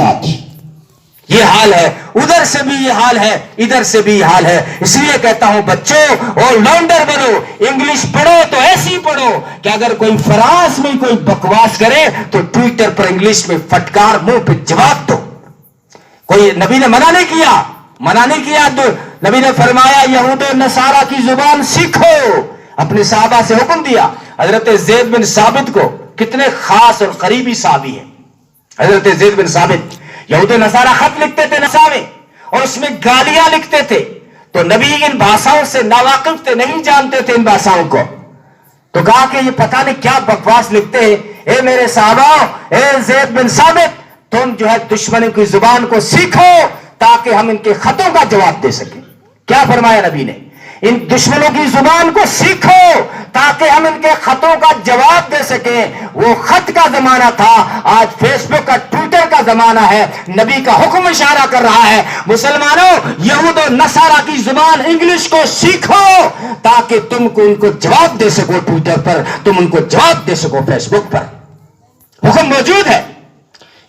ساتھ یہ حال ہے، ادھر سے بھی یہ حال ہے، ادھر سے بھی یہ حال ہے. اس لیے کہتا ہوں بچوں اور لانڈر بنو، انگلش پڑھو تو ایسی پڑھو کہ اگر کوئی فرانس میں کوئی بکواس کرے تو ٹویٹر پر انگلش میں فٹکار منہ پہ جواب دو. کوئی نبی نے منع نہیں کیا تو نبی نے فرمایا یہود و نصارہ کی زبان سیکھو. اپنے صحابہ سے حکم دیا. حضرت زید بن ثابت کو، کتنے خاص اور قریبی صحابی ہیں حضرت زید بن ثابت، یہود و نصارہ خط لکھتے تھے نساویں اور اس میں گالیاں لکھتے تھے، تو نبی ان بھاشاؤں سے ناواقف تھے، نہیں جانتے تھے ان بھاشاؤں کو. تو کہا کہ یہ پتہ نہیں کیا بکواس لکھتے ہیں. اے میرے صحابہ، اے زید بن ثابت، تم جو ہے دشمنوں کی زبان کو سیکھو تاکہ ہم ان کے خطوں کا جواب دے سکیں. کیا فرمایا نبی نے؟ ان دشمنوں کی زبان کو سیکھو تاکہ ہم ان کے خطوں کا جواب دے سکیں. وہ خط کا زمانہ تھا، آج فیس بک کا، ٹویٹر کا زمانہ ہے. نبی کا حکم اشارہ کر رہا ہے مسلمانوں، یہود و نصارہ کی زبان انگلش کو سیکھو تاکہ تم کو ان کو جواب دے سکو ٹویٹر پر، تم ان کو جواب دے سکو فیس بک پر. حکم موجود ہے.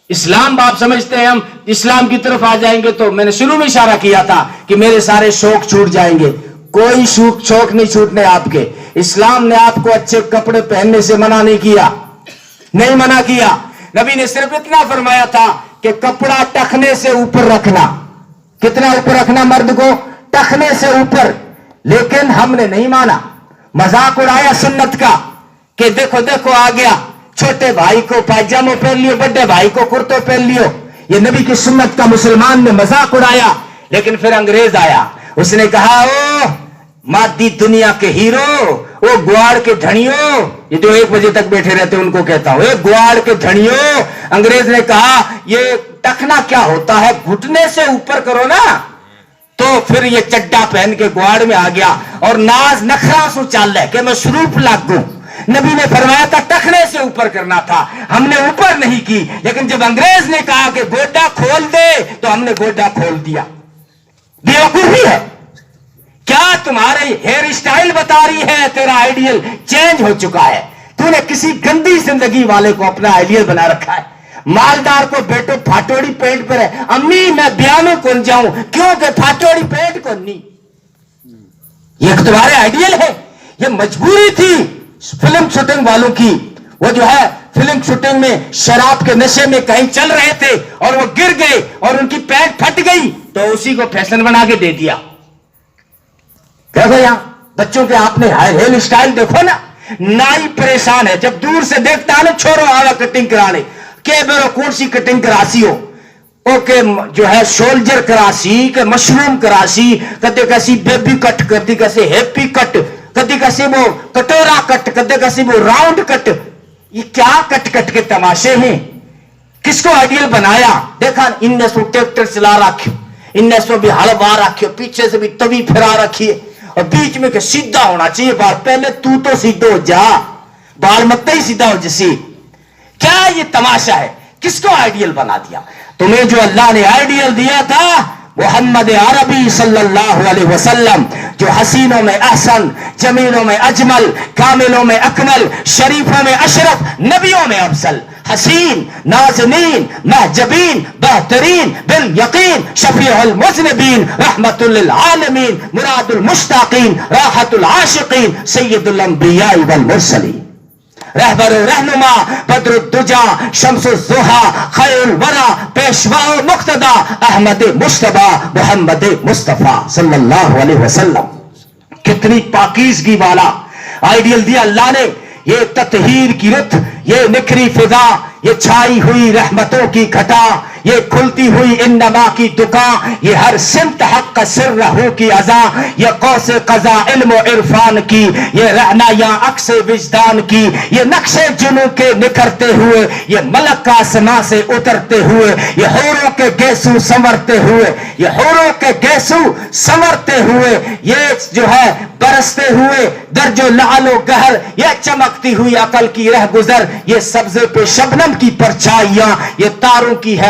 اسلام آپ سمجھتے ہیں ہم اسلام کی طرف آ جائیں گے تو میں نے شروع میں اشارہ کیا تھا کہ میرے سارے شوق چھوٹ جائیں گے. کوئی شوق نہیں چھوٹنے آپ کے. اسلام نے آپ کو اچھے کپڑے پہننے سے منع نہیں کیا. نبی نے صرف اتنا فرمایا تھا کہ کپڑا ٹخنے سے اوپر رکھنا. کتنا اوپر رکھنا مرد کو؟ ٹخنے سے اوپر. لیکن ہم نے نہیں مانا، مذاق اڑایا سنت کا کہ دیکھو دیکھو آ گیا، چھوٹے بھائی کو پاجامہ پہن لیو، بڑے بھائی کو کرتو پہن لیو. یہ نبی کی سنت کا مسلمان نے مذاق اڑایا. لیکن پھر انگریز آیا، اس نے کہا او مادی دنیا کے ہیرو، وہ گواڑ کے دھڑیوں، یہ جو 1 بجے تک بیٹھے رہتے ان کو کہتا ہوں، اے گواڑ کے دھڑیوں. انگریز نے کہا یہ ٹکنا کیا ہوتا ہے، گھٹنے سے اوپر کرو نا. تو پھر یہ چڈا پہن کے گواڑ میں آ گیا اور ناز نخرا سو چال ہے کہ میں شروف لاگوں. نبی نے فرمایا تھا ٹخنے سے اوپر کرنا تھا، ہم نے اوپر نہیں کی. لیکن جب انگریز نے کہا کہ گوڈا کھول دے تو ہم نے گوڈا کھول دیا. بیوقوفی ہے. کیا تمہارے ہیئر اسٹائل بتا رہی ہے تیرا آئیڈیل چینج ہو چکا ہے. تو نے کسی گندی زندگی والے کو اپنا آئیڈیل بنا رکھا ہے. مالدار کو بیٹو پھاٹوڑی پینٹ پر ہے، امی میں بیاہ میں کون جاؤں کیونکہ پھاٹوڑی پینٹ کو نہیں. یہ تمہارے آئیڈیل ہے. یہ مجبوری تھی فلم شوٹنگ والوں کی. وہ جو ہے فلم شوٹنگ میں شراب کے نشے میں کہیں چل رہے تھے اور وہ گر گئے اور ان کی پینٹ پھٹ گئی تو اسی کو فیشن بنا کے دے دیا. دیکھو یہاں بچوں کے آپ نے ہیئر اسٹائل دیکھو نا. نائی پریشان ہے جب دور سے دیکھتا ہے نا، چھوڑو آگا کٹنگ کرانے کہ میرا کون سی کٹنگ کراسی ہو، اوکے جو ہے شولجر کراسی کہ مشروم کراسی، کدے کسی بیبی کٹ، کدے کسی ہیپی کٹ، کدے کسی وہ کٹورا کٹ، کدے کسی وہ راؤنڈ کٹ. یہ کیا کٹ کٹ کے تماشے ہیں. کس کو آئیڈیل بنایا؟ دیکھا ان نے سو ٹریکٹر چلا رکھو، ان نے سو بھی ہل بار رکھو، پیچھے سے بھی تبھی پھرا رکھیے اور بیچ میں کہ سیدھا ہونا چاہیے بال. پہلے تو سیدھا ہو جا، بال مت ہی سیدھا ہو جیسی. کیا یہ تماشا ہے؟ کس کو آئیڈیل بنا دیا؟ تمہیں جو اللہ نے آئیڈیل دیا تھا محمد عربی صلی اللہ علیہ وسلم، جو حسینوں میں احسن، جمیلوں میں اجمل، کاملوں میں اکمل، شریفوں میں اشرف، نبیوں میں افضل، حسین، نازنین، محجبین، بہترین، بالیقین، شفیع المذنبین، رحمت للعالمین، مراد المشتاقین، راحت العاشقین، سید الانبیاء والمرسلین، رہبر و رہنما، بدر الدجا، شمس الضحا، خیر الورا، پیشوا و مقتدا، احمد مصطفیٰ محمد مصطفیٰ صلی اللہ علیہ وسلم. کتنی پاکیزگی والا آئیڈیل دیا اللہ نے. یہ تطہیر کی رت، یہ نکھری فضا، یہ چھائی ہوئی رحمتوں کی گھٹا، یہ کھلتی ہوئی انما کی دکان، یہ ہر سمت حق سر رہو کی ازاں، یہ قوس قضا علم و عرفان کی، یہ رہنا یا عکس وجدان کی، یہ نقش جنو کے نکھرتے ہوئے، یہ ملک کا آسماں سے اترتے ہوئے، یہ حوروں کے گیسو سنورتے ہوئے، یہ حوروں کے گیسو سنورتے ہوئے، یہ جو ہے برستے ہوئے درج و لعل و گہر، یہ چمکتی ہوئی عقل کی رہ گزر، یہ سبزے پہ شبنم کی پرچھائیاں، یہ تاروں کی ہے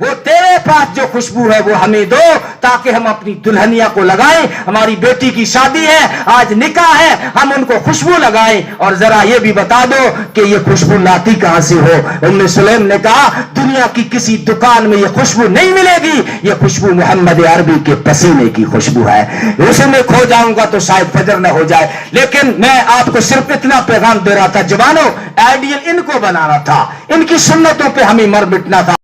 وہ تیرے پاس جو خوشبو ہے وہ ہمیں دو تاکہ ہم اپنی دلہنیا کو لگائیں. ہماری بیٹی کی شادی ہے, آج نکاح ہے, ہم ان کو خوشبو لگائیں. اور ذرا یہ بھی بتا دو کہ یہ خوشبو لاتی کہاں سے ہو. ام سلیم نے کہا دنیا کی کسی دکان میں یہ خوشبو نہیں ملے گی, یہ خوشبو محمد عربی کے پسینے کی خوشبو ہے. اسے میں کھو جاؤں گا تو شاید فجر نہ ہو جائے. لیکن میں آپ کو صرف اتنا پیغام دے رہا تھا, جوانوں, آئیڈیل ان کو بنانا تھا, ان کی سنتوں پہ ہمیں مر مٹنا تھا.